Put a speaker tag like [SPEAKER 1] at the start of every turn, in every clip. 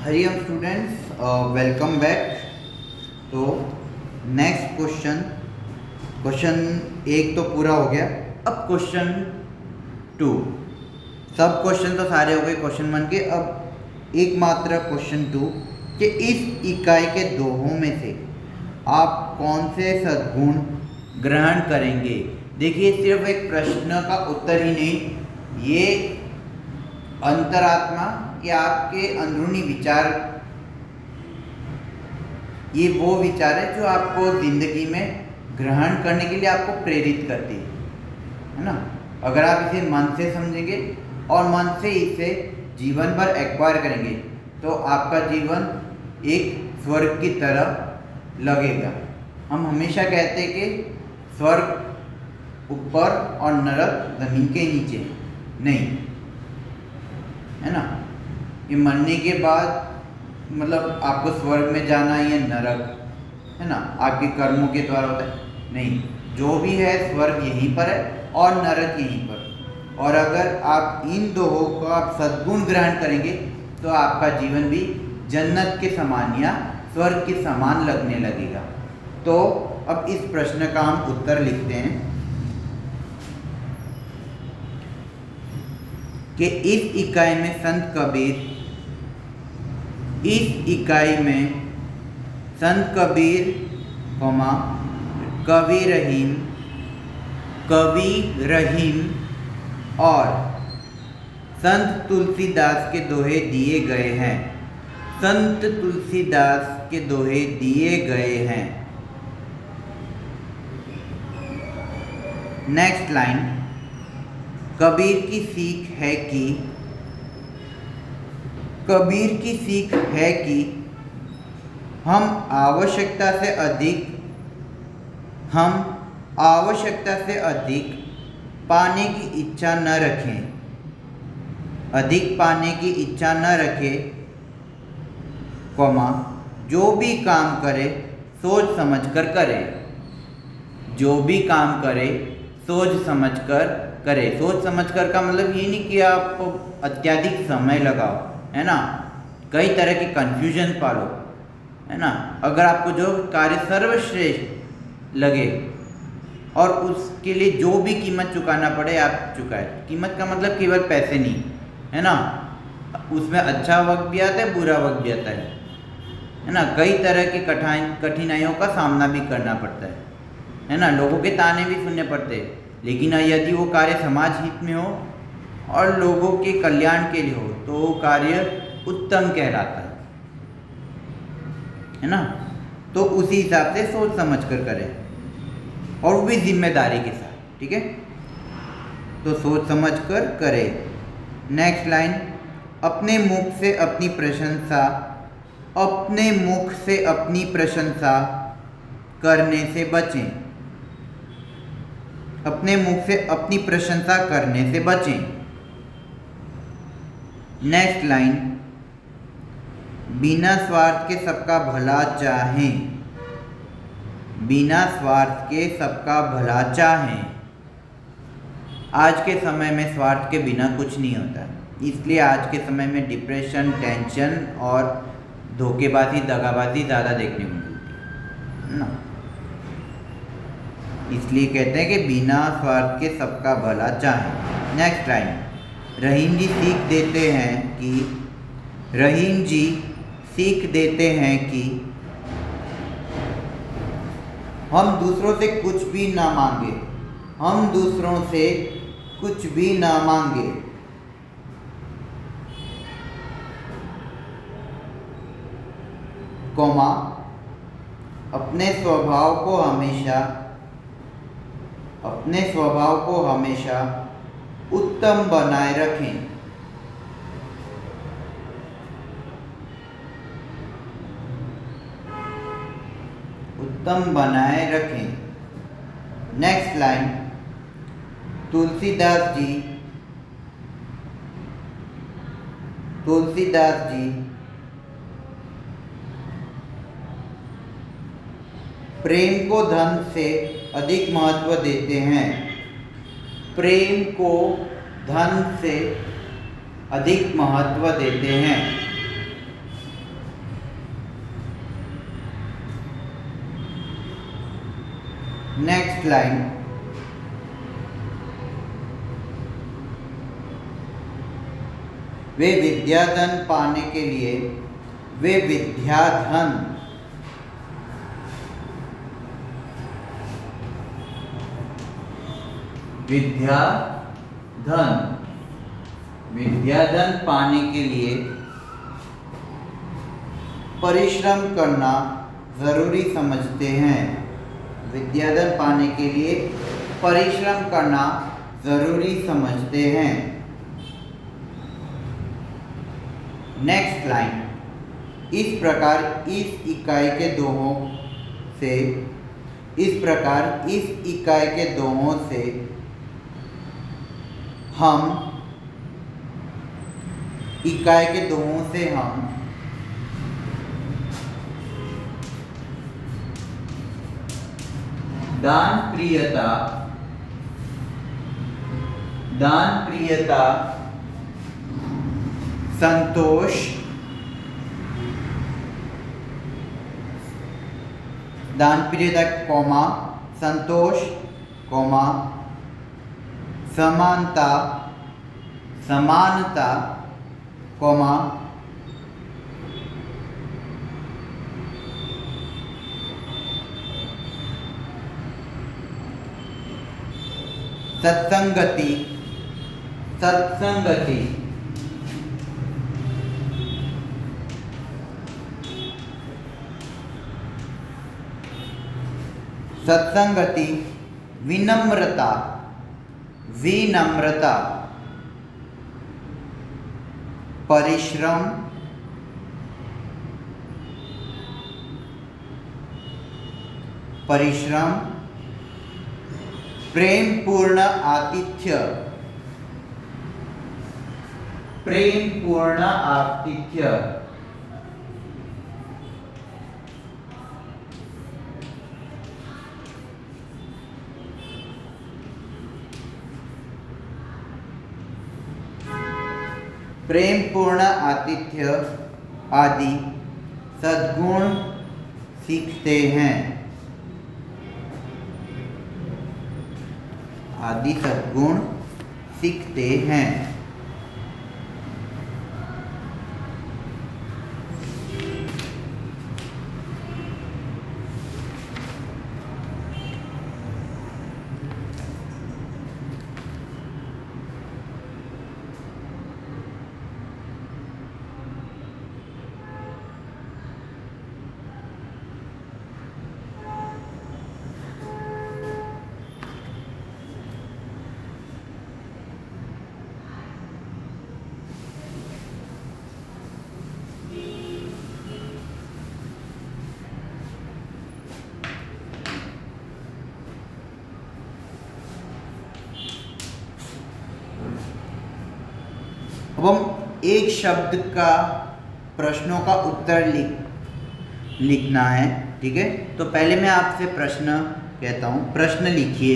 [SPEAKER 1] Hariom students, welcome back. तो next question एक तो पूरा हो गया। अब क्वेश्चन 2, सब क्वेश्चन तो सारे हो गए क्वेश्चन 1 के। अब एकमात्र क्वेश्चन 2 कि इस इकाई के दोहों में से आप कौन से सद्गुण ग्रहण करेंगे। देखिए, सिर्फ एक प्रश्न का उत्तर ही नहीं, ये अंतरात्मा या आपके अंदरूनी विचार, ये वो विचार है जो आपको जिंदगी में ग्रहण करने के लिए आपको प्रेरित करती है ना। अगर आप इसे मन से समझेंगे और मन से इसे जीवन भर एक्वायर करेंगे तो आपका जीवन एक स्वर्ग की तरह लगेगा। हम हमेशा कहते हैं कि स्वर्ग ऊपर और नरक जमीन के नीचे नहीं, है ना। ये मरने के बाद मतलब आपको स्वर्ग में जाना या नरक, है ना, आपके कर्मों के द्वारा होता है नहीं। जो भी है स्वर्ग यहीं पर है और नरक यहीं पर। और अगर आप इन दोहों को आप सद्गुण ग्रहण करेंगे तो आपका जीवन भी जन्नत के समान या स्वर्ग के समान लगने लगेगा। तो अब इस प्रश्न का हम उत्तर लिखते हैं कि इस इकाई में संत कबीर, इस इकाई में संत कबीर, कवि रहीम और संत तुलसीदास के दोहे दिए गए हैं। संत तुलसीदास के दोहे दिए गए हैं। नेक्स्ट लाइन, कबीर की सीख है कि, कबीर की सीख है कि हम आवश्यकता से अधिक पाने की इच्छा न रखें, अधिक पाने की इच्छा न रखें, जो भी काम करे सोच समझकर करे। जो भी काम करे सोच समझकर करे। सोच समझकर का मतलब ये नहीं कि आप अत्यधिक समय लगाओ, है ना, कई तरह के कन्फ्यूजन पालो, है ना। अगर आपको जो कार्य सर्वश्रेष्ठ लगे और उसके लिए जो भी कीमत चुकाना पड़े आप चुकाए। कीमत का मतलब केवल पैसे नहीं, है ना, उसमें अच्छा वक्त भी आता है, बुरा वक्त भी आता है ना। कई तरह की कठिनाइयों का सामना भी करना पड़ता है ना। लोगों के ताने भी सुनने पड़ते हैं, लेकिन यदि वो कार्य समाज हित में हो और लोगों के कल्याण के लिए हो तो वो कार्य उत्तम कहलाता है ना। तो उसी हिसाब से सोच समझ कर करें और वो भी जिम्मेदारी के साथ, ठीक है। तो सोच समझ कर करें। नेक्स्ट लाइन, अपने मुख से अपनी प्रशंसा करने से बचें। अपने मुख से अपनी प्रशंसा करने से बचें। नेक्स्ट लाइन, बिना स्वार्थ के सबका भला चाहें। बिना स्वार्थ के सबका भला चाहें। आज के समय में स्वार्थ के बिना कुछ नहीं होता, इसलिए आज के समय में डिप्रेशन, टेंशन और धोखेबाजी, दगाबाजी ज़्यादा देखने को मिलती है ना। इसलिए कहते हैं कि बिना स्वार्थ के सबका भला चाहें। नेक्स्ट लाइन, रहीम जी सीख देते हैं कि हम दूसरों से कुछ भी ना मांगे। हम दूसरों से कुछ भी ना मांगे, अपने स्वभाव को हमेशा उत्तम बनाए रखें। उत्तम बनाए रखें। नेक्स्ट लाइन, तुलसीदास जी प्रेम को धन से अधिक महत्व देते हैं। प्रेम को धन से अधिक महत्व देते हैं। नेक्स्ट लाइन, वे विद्याधन पाने के लिए वे विद्याधन पाने के लिए परिश्रम करना जरूरी समझते हैं। विद्याधन पाने के लिए परिश्रम करना जरूरी समझते हैं। नेक्स्ट लाइन, इस प्रकार इस इकाई के दोहों से हम दान प्रियता, संतोष, संतोष, समानता, सत्संगति, विनम्रता, परिश्रम, प्रेमपूर्ण आतिथ्य, आदि सद्गुण सीखते हैं। अब हम एक शब्द का प्रश्नों का उत्तर लिखना है, ठीक है। तो पहले मैं आपसे प्रश्न कहता हूँ, प्रश्न लिखिए।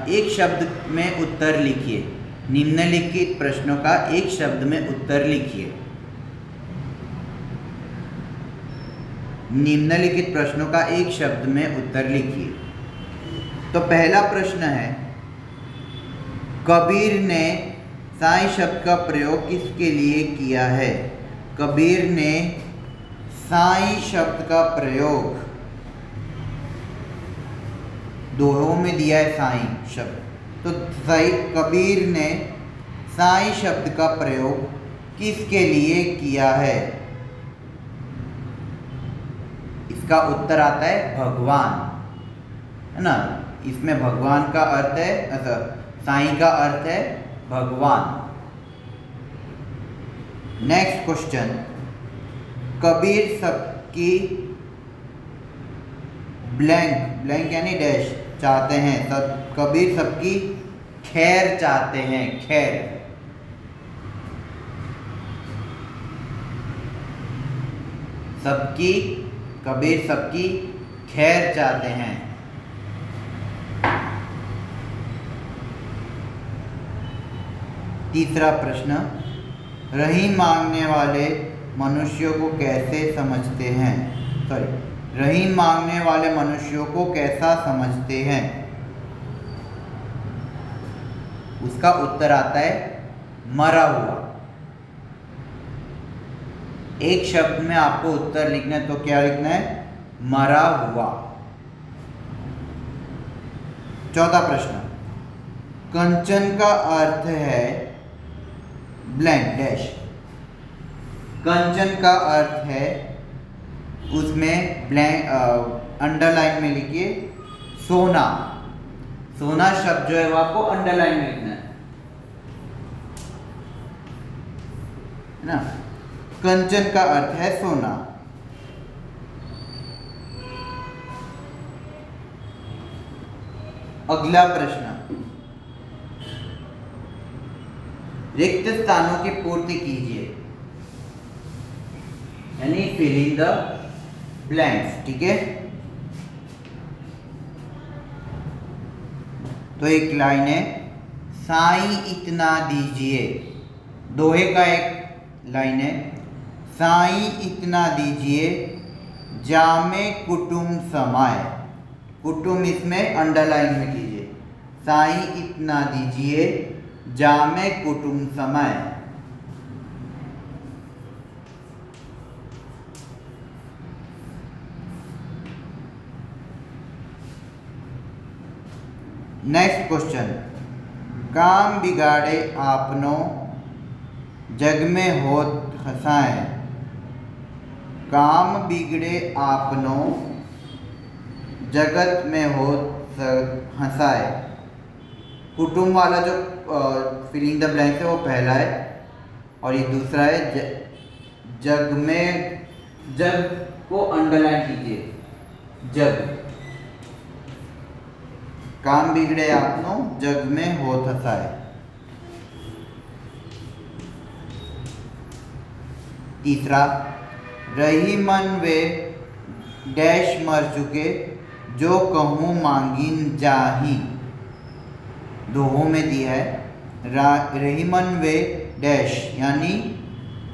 [SPEAKER 1] एक शब्द में उत्तर लिखिए। निम्नलिखित प्रश्नों का एक शब्द में उत्तर लिखिए। निम्नलिखित प्रश्नों का एक शब्द में उत्तर लिखिए। तो पहला प्रश्न है, कबीर ने साईं शब्द का प्रयोग किसके लिए किया है? कबीर ने साईं शब्द का प्रयोग, दोहों में दिया है साईं शब्द, तो कबीर ने साईं शब्द का प्रयोग किसके लिए किया है? इसका उत्तर आता है भगवान, है ना। इसमें भगवान का अर्थ है, साईं का अर्थ है भगवान। नेक्स्ट क्वेश्चन, कबीर सबकी ब्लैंक यानी डैश चाहते हैं। कबीर सबकी खैर चाहते हैं, खैर। कबीर सबकी खैर चाहते हैं। तीसरा प्रश्न, रहीम मांगने वाले मनुष्यों को कैसे समझते हैं? रहीम मांगने वाले मनुष्यों को कैसा समझते हैं? उसका उत्तर आता है मरा हुआ। एक शब्द में आपको उत्तर लिखना है तो क्या लिखना है? मरा हुआ। चौथा प्रश्न, कंचन का अर्थ है ब्लैंक डैश। कंचन का अर्थ है, उसमें ब्लैंक अंडरलाइन में लिखिए सोना। सोना शब्द जो है वो आपको अंडरलाइन में लिखना है ना। कंचन का अर्थ है सोना। अगला प्रश्न, रिक्त स्थानों की पूर्ति कीजिए, यानी फिल इन द ब्लैंक्स। ठीक है, तो एक लाइन है, साईं इतना दीजिए। दोहे का एक लाइन है, साईं इतना दीजिए जामे कुटुम समाए। कुटुम इसमें अंडरलाइन में कीजिए, साईं इतना दीजिए जामे कुटुम समाए। नेक्स्ट क्वेश्चन, काम बिगाड़े आपनो जग में होत हंसाए। काम बिगड़े आपनो जगत में होत हंसाए। कुटुंब वाला जो फिलिंग द ब्लैंक है वो पहला है, और ये दूसरा है जग में। जग को अंडरलाइन कीजिए, जग। काम बिगड़े आपनो जग में होत हंसाए। तीसरा, रही मन वे डैश मर चुके जो कहूँ मांगिन जाही। दोहों में दिया है रही मन वे डैश, यानी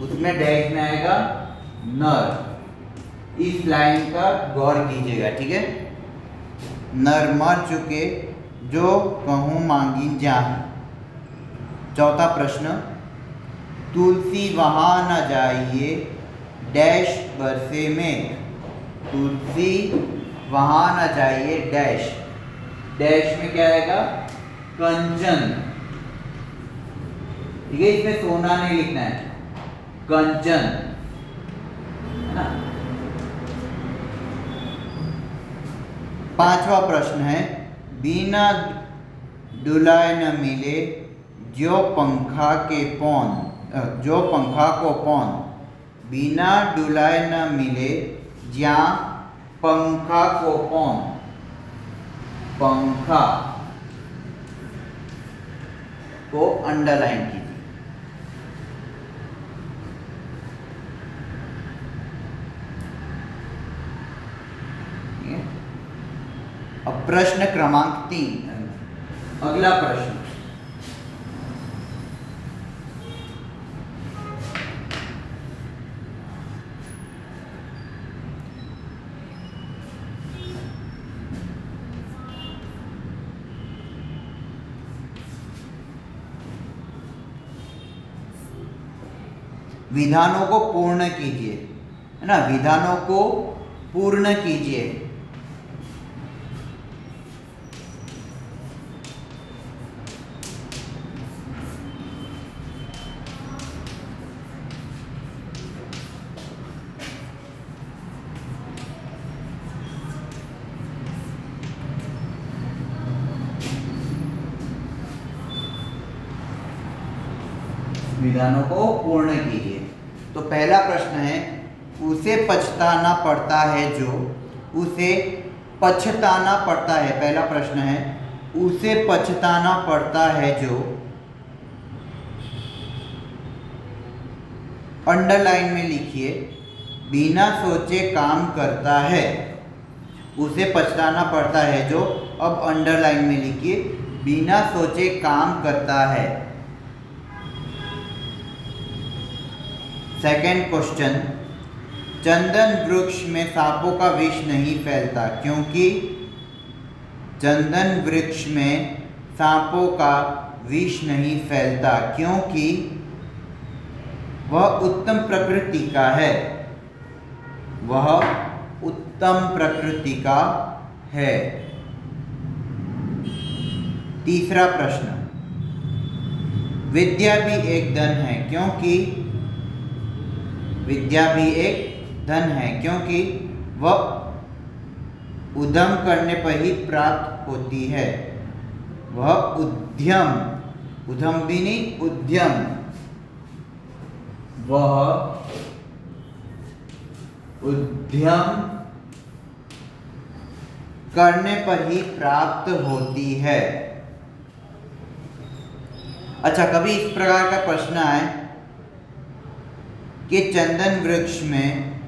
[SPEAKER 1] उसमें डैश में आएगा नर। इस लाइन का गौर कीजिएगा, ठीक है। नर मर चुके जो कहूँ मांगिन जाही। चौथा प्रश्न, तुलसी वहाँ न जाइए डैश बरसे में। तुलसी वहाँ न जाइए डैश। डैश में क्या आएगा? कंचन। ठीक है, इसमें सोना नहीं लिखना है, कंचन, है ना। पांचवा प्रश्न है, बिना डुलाए न मिले जो पंखा के पौन, जो पंखा को पौन। बिना डुलाए न मिले ज्या पंखा को पौन। पंखा को अंडरलाइन कीजिए। अब प्रश्न क्रमांक 3, अगला प्रश्न, विधानों को पूर्ण कीजिए, है ना। विधानों को पूर्ण कीजिए। विधानों को पूर्ण कीजिए। तो पहला प्रश्न है, उसे पछताना पड़ता है जो। उसे पछताना पड़ता है, पहला प्रश्न है, उसे पछताना पड़ता है जो। अंडरलाइन में लिखिए बिना सोचे काम करता है। उसे पछताना पड़ता है जो, अब अंडरलाइन में लिखिए बिना सोचे काम करता है। सेकेंड क्वेश्चन, चंदन वृक्ष में सांपों का विष नहीं फैलता क्योंकि चंदन वृक्ष में सांपों का विष नहीं फैलता क्योंकि वह उत्तम प्रकृति का है। वह उत्तम प्रकृति का है। तीसरा प्रश्न, विद्या भी एक धन है क्योंकि विद्या भी एक धन है क्योंकि वह उद्यम करने पर ही प्राप्त होती है। वह उद्यम, उद्यम भी नहीं, उद्यम, वह उद्यम करने पर ही प्राप्त होती है। अच्छा, कभी इस प्रकार का प्रश्न आए कि चंदन वृक्ष में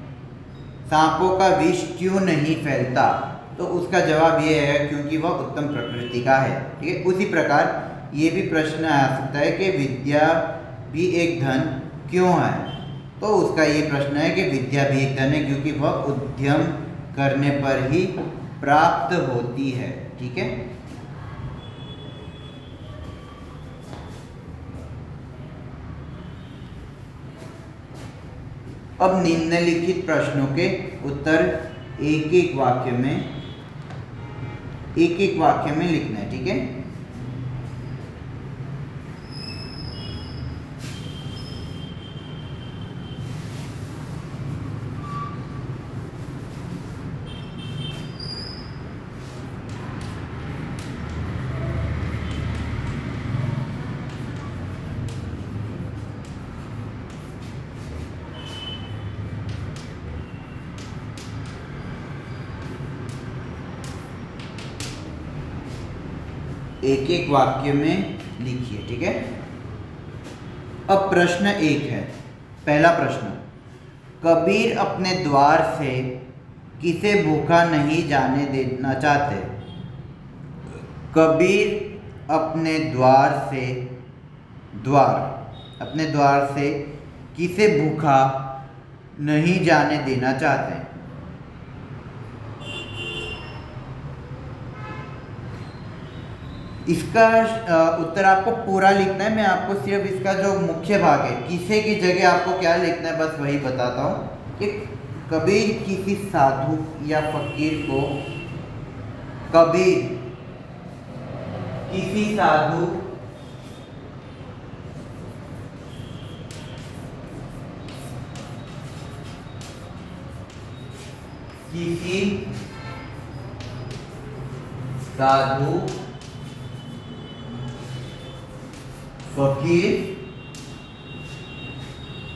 [SPEAKER 1] सांपों का विष क्यों नहीं फैलता, तो उसका जवाब ये है क्योंकि वह उत्तम प्रकृति का है। ठीक है, उसी प्रकार ये भी प्रश्न आ सकता है कि विद्या भी एक धन क्यों है, तो उसका ये प्रश्न है कि विद्या भी एक धन है क्योंकि वह उद्यम करने पर ही प्राप्त होती है। ठीक है, अब निम्नलिखित प्रश्नों के उत्तर एक एक वाक्य में लिखना है। ठीक है, एक एक वाक्य में लिखिए। ठीक है, अब प्रश्न एक है। पहला प्रश्न, कबीर अपने द्वार से किसे भूखा नहीं जाने देना चाहते। कबीर अपने द्वार से किसे भूखा नहीं जाने देना चाहते। इसका उत्तर आपको पूरा लिखना है। मैं आपको सिर्फ इसका जो मुख्य भाग है, किसे की जगह आपको क्या लिखना है, बस वही बताता हूँ कि कबीर किसी साधु या फकीर को, कबीर किसी साधु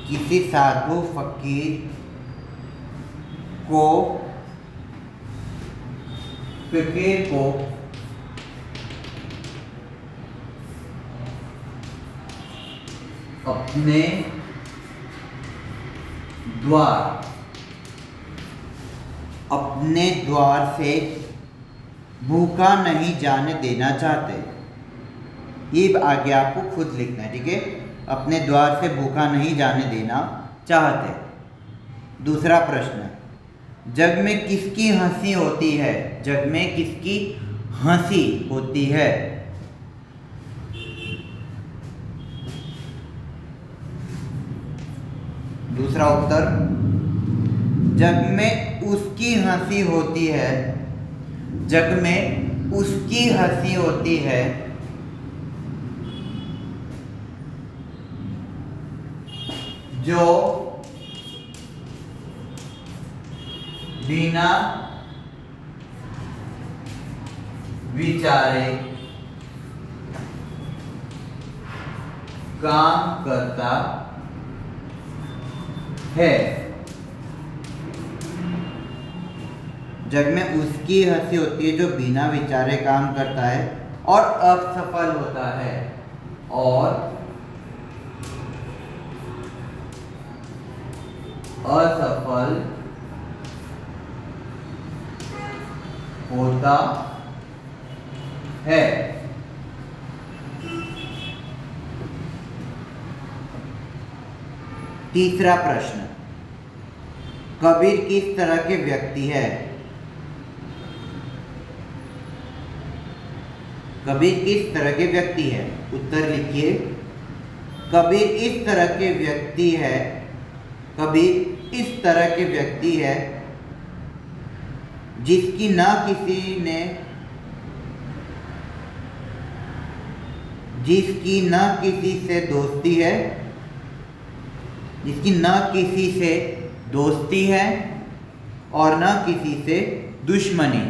[SPEAKER 1] किसी साधु फकीर को अपने द्वार से भूखा नहीं जाने देना चाहते। ये आगे आपको खुद लिखना है। ठीक है, अपने द्वार से भूखा नहीं जाने देना चाहते। दूसरा प्रश्न, जग में किसकी हंसी होती है। जग में किसकी हंसी होती है। दूसरा उत्तर, जग में उसकी हंसी होती है। जग में उसकी हंसी होती है जो बिना विचारे काम करता है। जग में उसकी हंसी होती है जो बिना विचारे काम करता है और असफल होता है, और असफल होता है। तीसरा प्रश्न, कबीर किस तरह के व्यक्ति है? कबीर किस तरह के व्यक्ति है? उत्तर लिखिए। कबीर इस तरह के व्यक्ति है। कबीर इस तरह के व्यक्ति है जिसकी न किसी से दोस्ती है, जिसकी न किसी से दोस्ती है और न किसी से दुश्मनी।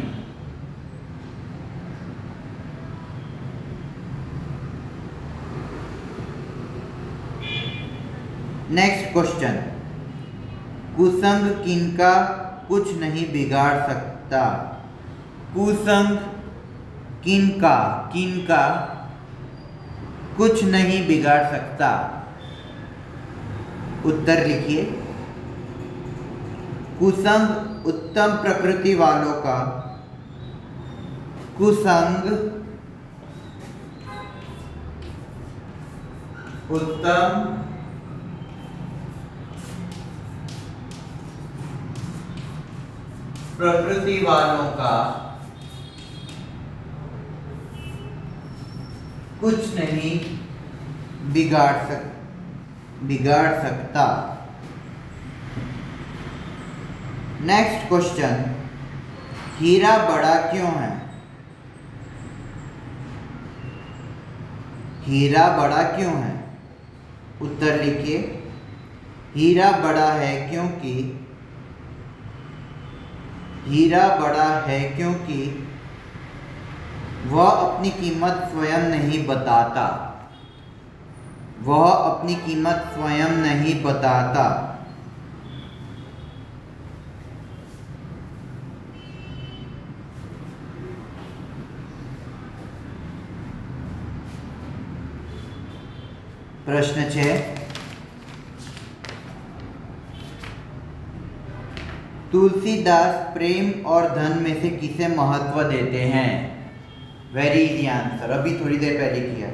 [SPEAKER 1] नेक्स्ट क्वेश्चन, कुसंग किनका कुछ नहीं बिगाड़ सकता? कुसंग किनका कुछ नहीं बिगाड़ सकता? उत्तर लिखिए। कुसंग उत्तम प्रकृति वालों का, कुसंग उत्तम प्रकृति वालों का कुछ नहीं बिगाड़ सकता। नेक्स्ट क्वेश्चन, हीरा बड़ा क्यों है? हीरा बड़ा क्यों है? उत्तर लिखिए। हीरा बड़ा है क्योंकि वह अपनी कीमत स्वयं नहीं बताता। वह अपनी कीमत स्वयं नहीं बताता। प्रश्न 6, तुलसीदास प्रेम और धन में से किसे महत्व देते हैं? वेरी इजी आंसर, अभी थोड़ी देर पहले किया।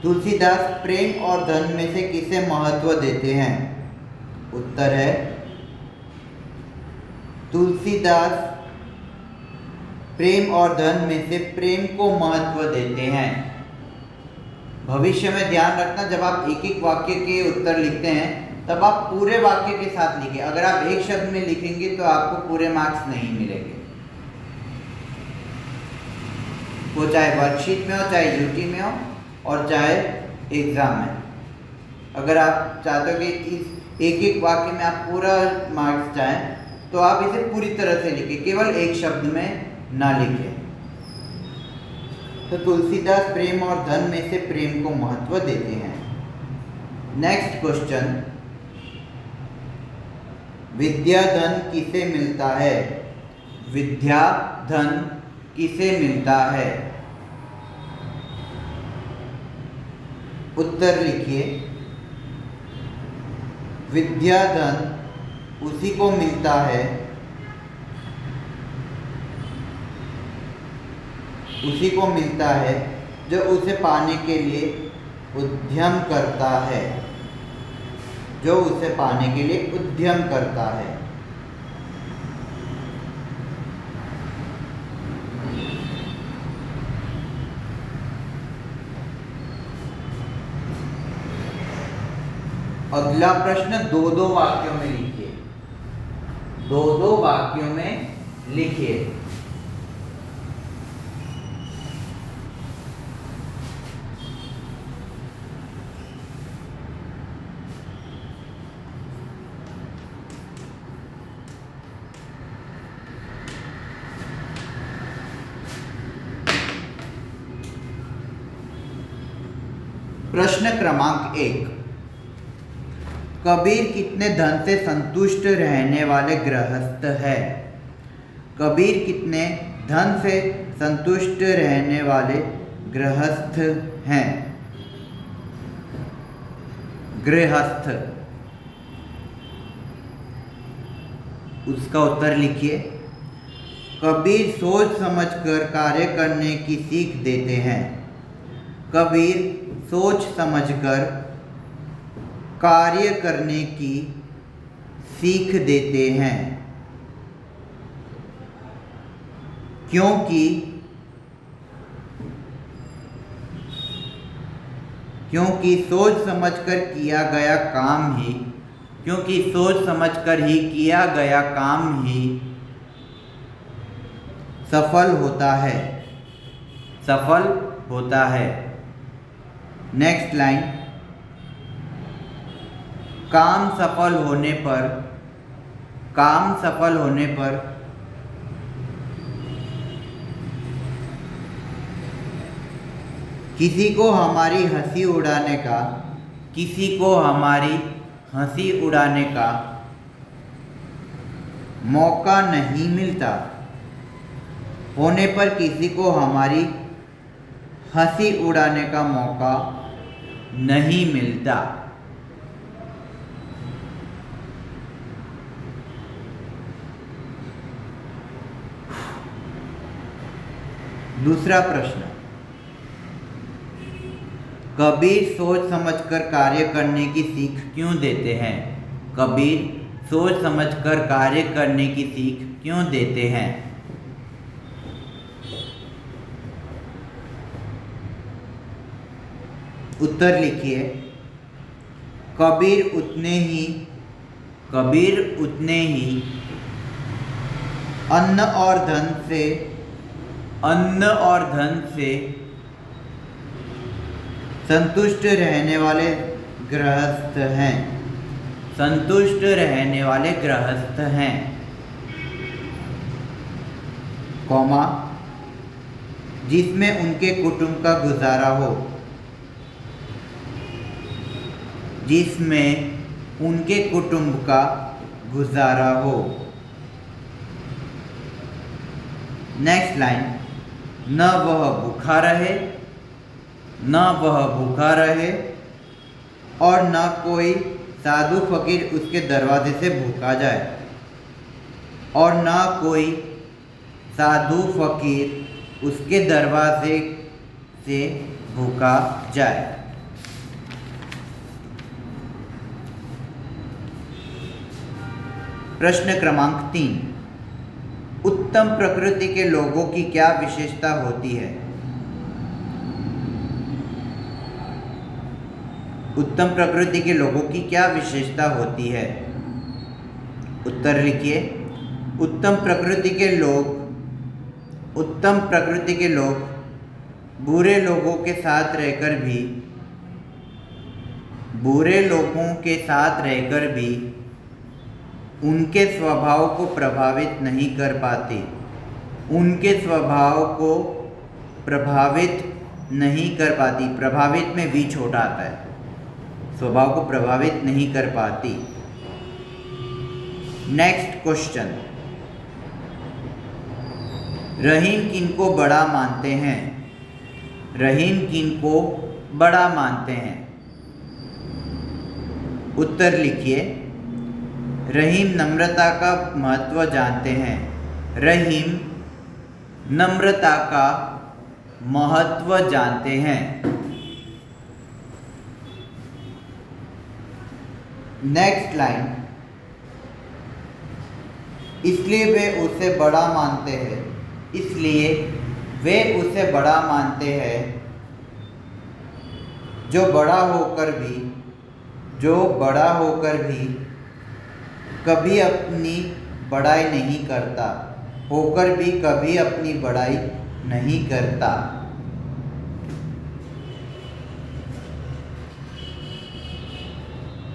[SPEAKER 1] तुलसीदास प्रेम और धन में से किसे महत्व देते हैं? उत्तर है तुलसीदास प्रेम और धन में से प्रेम को महत्व देते हैं। भविष्य में ध्यान रखना, जब आप एक एक वाक्य के उत्तर लिखते हैं तब आप पूरे वाक्य के साथ लिखें। अगर आप एक शब्द में लिखेंगे तो आपको पूरे मार्क्स नहीं मिलेंगे, वो चाहे वर्कशीट में हो, चाहे यूटी में हो और चाहे एग्जाम में। अगर आप चाहते हो कि इस एक एक वाक्य में आप पूरा मार्क्स चाहें तो आप इसे पूरी तरह से लिखें, केवल एक शब्द में ना लिखें। तो तुलसीदास प्रेम और धन में से प्रेम को महत्व देते हैं। नेक्स्ट क्वेश्चन, विद्या धन किसे मिलता है? विद्या धन किसे मिलता है? उत्तर लिखिए। विद्या धन उसी को मिलता है जो उसे पाने के लिए उद्यम करता है। अगला प्रश्न दो वाक्यों में लिखिए। दो वाक्यों में लिखिए। प्रश्न क्रमांक 1, कबीर कितने धन से संतुष्ट रहने वाले गृहस्थ है? कबीर कितने धन से संतुष्ट रहने वाले गृहस्थ हैं? गृहस्थ, उसका उत्तर लिखिए। कबीर सोच समझकर कार्य करने की सीख देते हैं। कबीर सोच समझकर कार्य करने की सीख देते हैं, क्योंकि सोच समझकर किया गया काम ही सफल होता है। नेक्स्ट लाइन, काम सफल होने पर किसी को हमारी हंसी उड़ाने का मौका नहीं मिलता। होने पर किसी को हमारी हंसी उड़ाने का मौका नहीं मिलता। दूसरा प्रश्न, कबीर सोच समझकर कार्य करने की सीख क्यों देते हैं? उत्तर लिखिए। कबीर उतने ही अन्न और धन से संतुष्ट रहने वाले गृहस्थ हैं, कौमा, जिसमें उनके कुटुंब का गुजारा हो। नेक्स्ट लाइन, न वह भूखा रहे और न कोई साधु फकीर उसके दरवाजे से भूखा जाए। प्रश्न क्रमांक 3, उत्तम प्रकृति के लोगों की क्या विशेषता होती है? उत्तम प्रकृति के लोगों की क्या विशेषता होती है? उत्तर लिखिए। उत्तम प्रकृति के लोग बुरे लोगों के साथ रहकर भी उनके स्वभाव को प्रभावित नहीं कर पाती। प्रभावित में भी छोटा आता है। स्वभाव को प्रभावित नहीं कर पाती। नेक्स्ट क्वेश्चन, रहीम किनको बड़ा मानते हैं? उत्तर लिखिए। रहीम नम्रता का महत्व जानते हैं। नेक्स्ट लाइन, इसलिए वे उसे बड़ा मानते हैं जो बड़ा होकर भी कभी अपनी बड़ाई नहीं करता।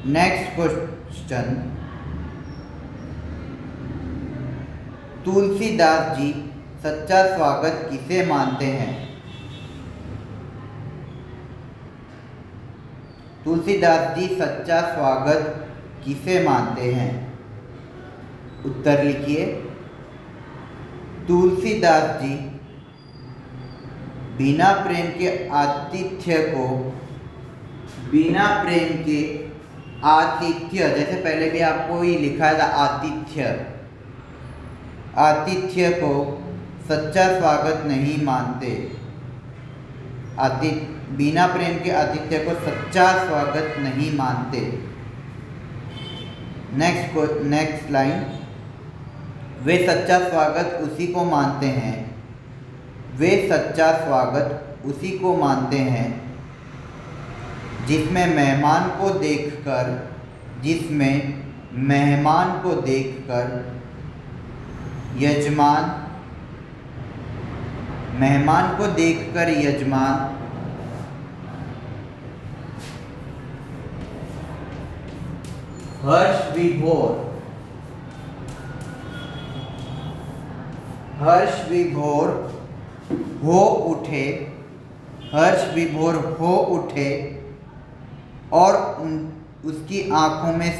[SPEAKER 1] नेक्स्ट क्वेश्चन, तुलसीदास जी सच्चा स्वागत किसे मानते हैं? तुलसीदास जी सच्चा स्वागत किसे मानते हैं? उत्तर लिखिए। तुलसीदास जी बिना प्रेम के आतिथ्य, जैसे पहले भी आपको ही लिखा था आतिथ्य को सच्चा स्वागत नहीं मानते। बिना प्रेम के आतिथ्य को सच्चा स्वागत नहीं मानते। नेक्स्ट लाइन, वे सच्चा स्वागत उसी को मानते हैं, वे सच्चा स्वागत उसी को मानते हैं जिसमें मेहमान को देखकर यजमान हर्ष विभोर हो उठे और उसकी आंखों में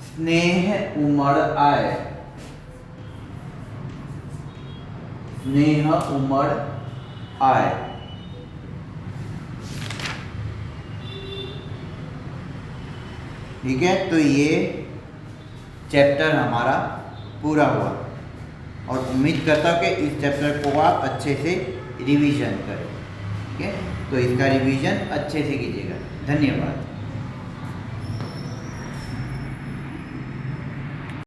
[SPEAKER 1] स्नेह उमड़ आए, ठीक है। तो ये चैप्टर हमारा पूरा हुआ और उम्मीद करता हूँ कि इस चैप्टर को आप अच्छे से रिवीजन करें, ठीक है। तो इसका रिवीजन अच्छे से कीजिएगा। धन्यवाद।